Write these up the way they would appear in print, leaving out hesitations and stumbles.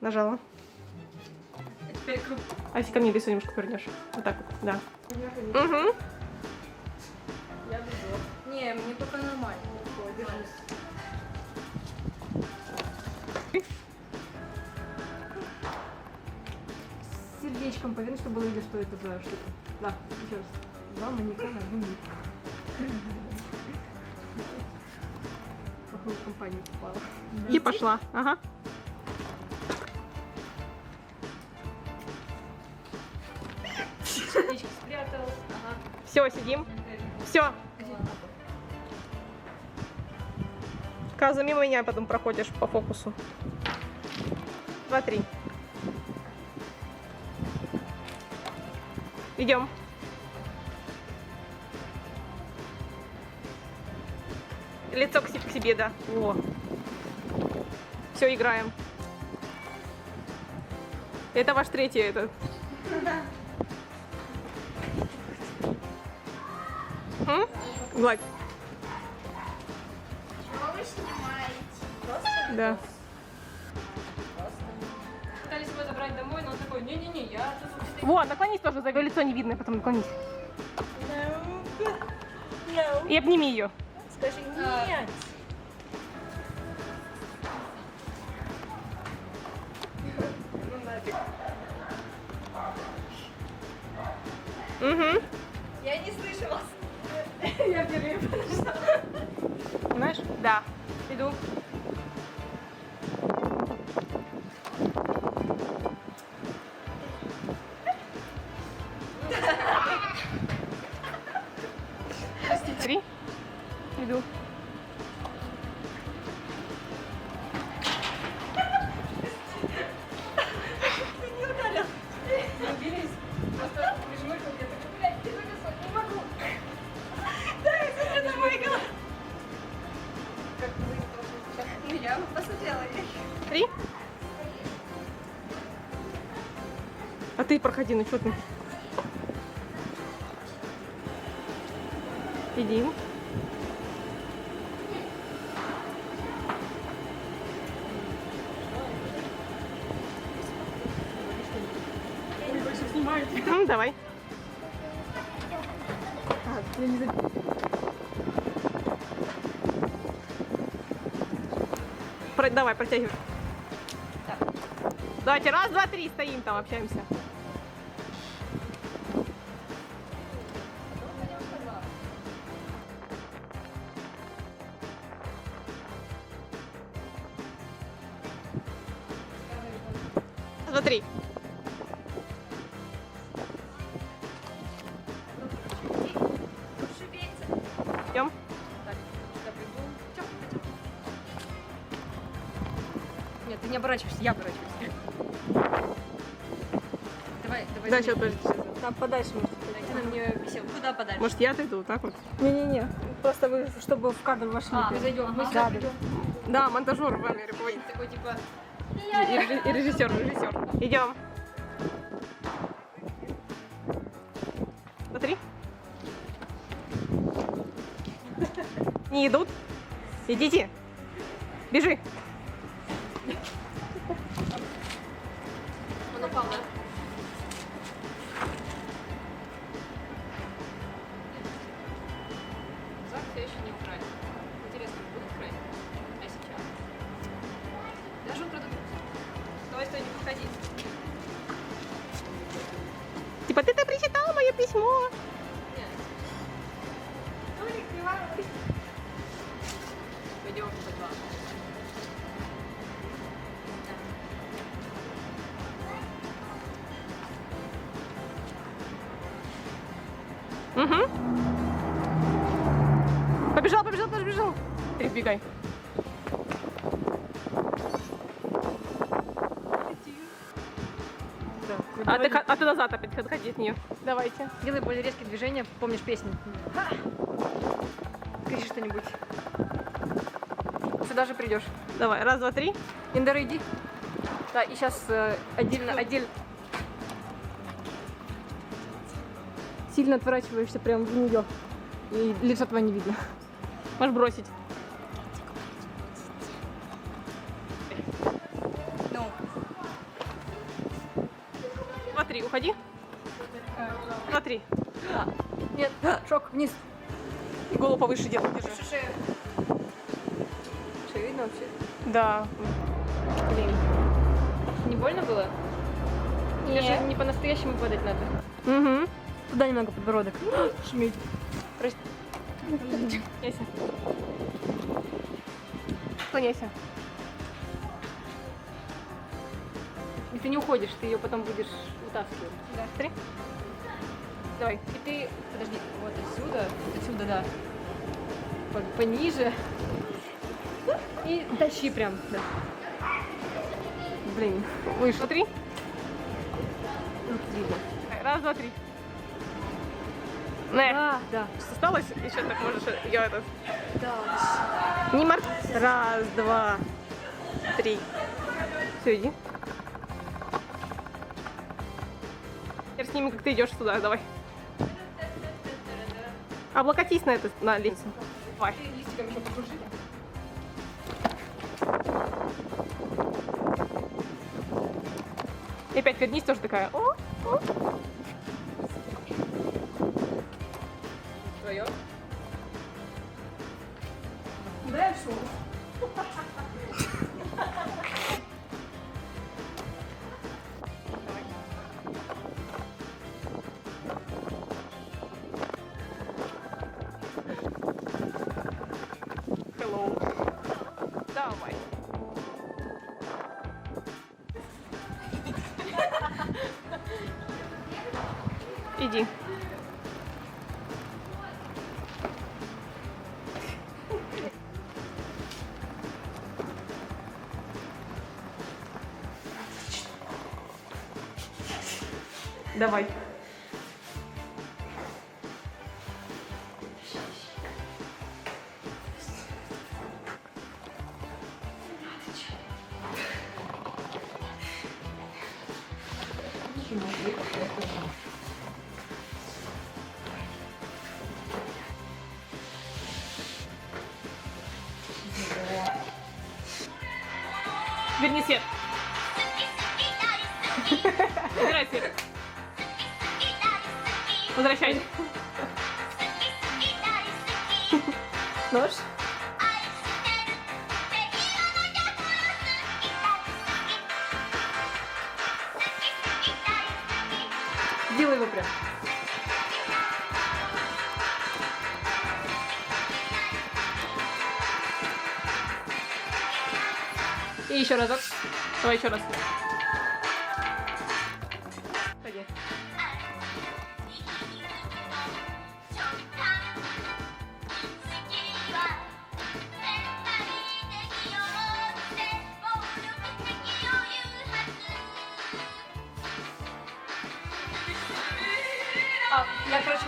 Нажала. Теперь круг. А если ко мне лицо немножко повернешь. Вот так вот, да. Угу. Я бежу. Не, мне только нормально. Держись. Сердечком поверни, чтобы было видно, что это за штука. Да, еще раз. Два манекена, один ник. В какую компанию попала? И пошла. Ага. Сердечко спрятал. Ага. Все, сидим. Все. Каза, мимо меня потом проходишь по фокусу. 2, 3. Идем. Лицо к себе, да. О. Все, играем. Это ваш третий этот. Гладь. Что вы снимаете? Да. Пытались его забрать домой, но он такой, не-не-не, я тут вообще-то- Вот, наклонись тоже, за лицо не видно, потом наклонись. No. И обними ее. Скажи нет. Ну нафиг. Угу. Я не слышу вас. Я впервые подошла. Знаешь? Да. Иду. Три. Иду. Не убились. Просто прижмыкал, я такой, блядь, ты вынесла, не могу. Да, я смотрю на мой голос. Как быстро сейчас. Ну я посмотрела. 3. А ты проходи, ну что ты? Иди. Ну, давай. Я не забила. Давай, протягивай. Давайте, раз, два, три, стоим там, общаемся. Смотри. Идем. Так, сюда приду. Тёп, тёп. Нет, ты не оборачиваешься, я оборачиваюсь. Давай, давай. Да, сейчас, подожди. Там подальше, может. Дайте на мне висел. Куда подальше? Может, я отойду, так вот? Не-не-не. Просто вы, чтобы в кадр вошли. Мы зайдем. Мы сюда придем. Да, монтажер вами руководит. Такой типа. И режиссер. Идем. Смотри. Не идут. Идите. Бежи. Он упал, да? Зак все еще не украли. Интересно, будут украсть? А сейчас? Даже продадут. Давай, стой, не подходи. Типа, ты-то прочитал мое письмо. Нет. Пойдем по два. Угу. Побежал. Ты бегай. Да. А ты назад опять отходи от нее. Давайте. Делай более резкие движения, помнишь песню? Кричи что-нибудь. Сюда же придешь. Давай, раз, два, три. Индера, иди. Да, и сейчас отдельно. Сильно отворачиваешься прям в нее. И лица твоего не видно. Можешь бросить. Ну. 2-3, уходи. 2-3. Нет, шок, вниз. И голову повыше делай, держи. Шею. Шею видно вообще? Да. Блин. Не больно было? Или же Нет. не по-настоящему падать надо? Угу. Туда немного подбородок. Шуметь. Прости. Склоняйся. Склоняйся. И ты не уходишь, ты ее потом будешь вытаскивать. Да. 3. Давай. И ты, подожди, вот отсюда, да. Пониже. И тащи прям. Да. Блин. Выше. 3. Ну, видно. Раз, два, три. Не. Да. Осталось? Еще так можешь делать это. Да. Не мор... Раз, два, три. Все, иди. Теперь сними, как ты идешь туда, давай. Облокотись на это, на лестницу. Давай. Листиком еще покружи. И опять вернись, тоже такая. О, о. Твое? Да, я шел. Hello. Давай. Иди. Давай. Верни свет. Убирай свет. Возвращай. Нож? Сделай его прям. И еще разок. Давай еще раз. Пойди. Я, короче,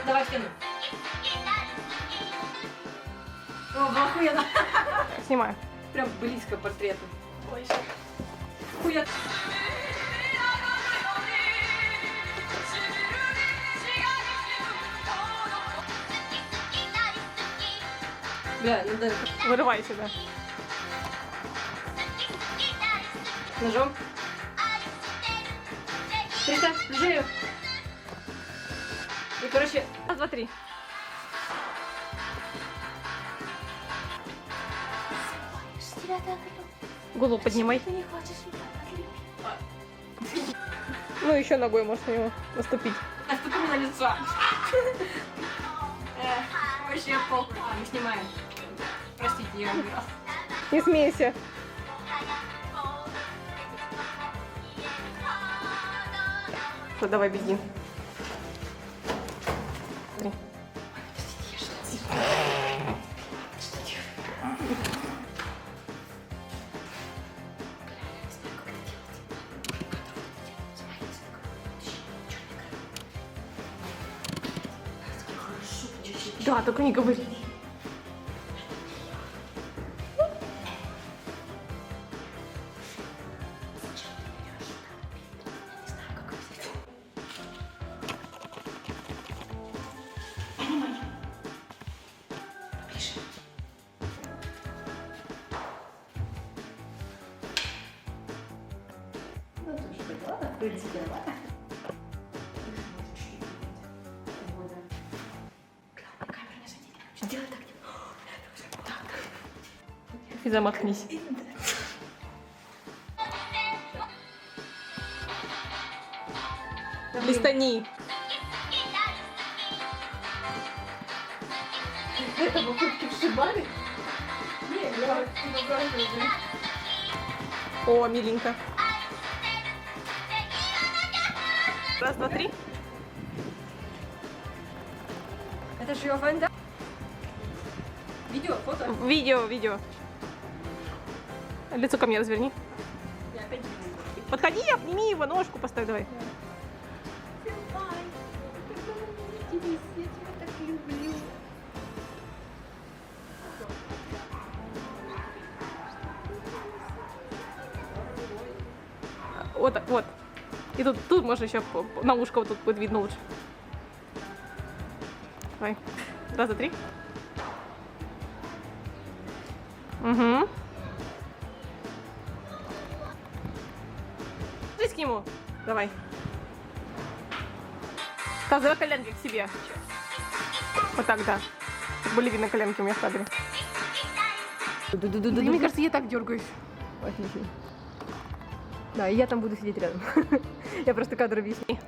давай стену. О, было охуенно. Снимаю. Прям близко к портрету. Ой, хуя. Бля, надо Вырывай себя. ножом. Представь, держи ее. И, короче, Раз, два, три. Голову поднимай. Ты не хочешь меня подлюбить? Ну, еще ногой можешь на него наступить. наступи на лицо. Вообще похуй. Мы снимаем. Простите, я умерла. Не смейся. Все, давай беги. Смотри. Да, только не говори. принципе, давай. Сделай так. И замахнись. Листани. Это попытки вшибали? Не, я типа просто... О, миленько. Раз, два, три. Это же его фэнда? Видео, фото? Видео. Лицо ко мне разверни. Я опять Подходи, обними его, ножку поставь, давай. я тебя так люблю. Вот так, вот. И тут можно еще на ушко вот тут будет видно лучше. Давай. Раз, два, три. Угу. Близко к нему. Давай. Показывай коленки к себе. Вот так, да. Чтобы были видно коленки у меня в кадре. Мне кажется, я так дергаюсь. Отлично. Да, и я там буду сидеть рядом. Я просто кадр объясню.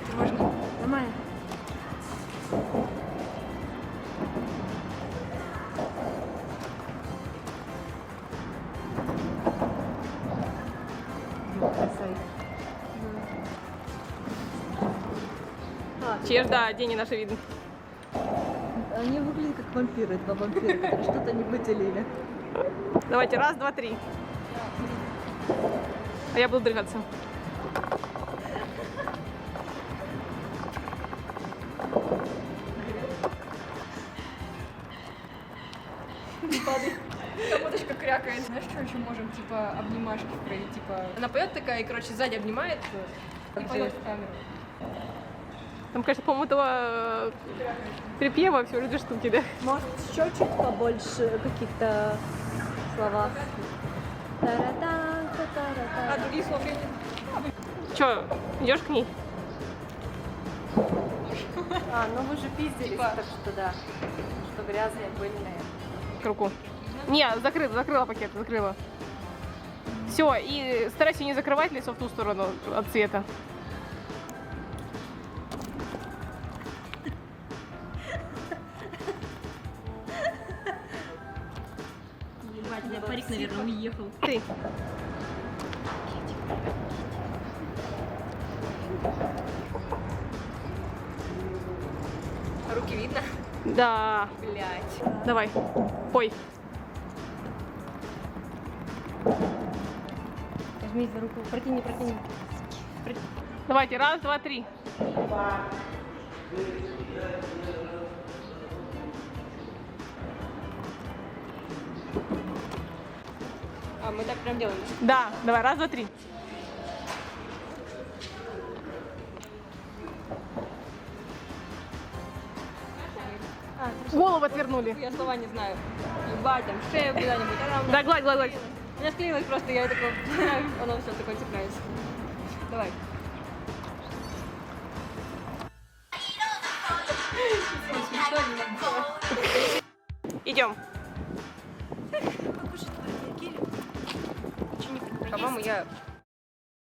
Осторожно. Нормально. Чеш, да, деньги наши видны. Они выглядят как вампиры, два вампира, которые что-то не поделили. Давайте, раз, два, три. А я буду дрыгаться. Капоточка крякает. Знаешь, что еще можем, типа, обнимашки проявить, типа... Она поет такая и, короче, сзади обнимает и поет в камеру. Там, конечно, по-моему, этого припева всего лишь 2 штуки, да? Может, еще чуть побольше каких-то словах. Та-ра-та, та-та-ра-та. А других слов я не... Че, идешь к ней? А, ну вы же пиздились, Типа. так что да. Что грязные, пыльные. К руку. Не, закрыла пакет, закрыла. Все, и старайся не закрывать лицо в ту сторону от цвета. Парик, наверное, уехал. Ты. Руки видно? Да. Блять. Давай, пой. Возьми за руку, прокини. Давайте, раз, два, три. А, мы так прям делаем. Да, давай, раз, два, три. Голову отвернули. Я слова не знаю. Ебать, там, шею куда-нибудь. Да, гладь. У меня склеилось просто, я такой, оно все такое цепляется. Давай. Идем. По-моему, я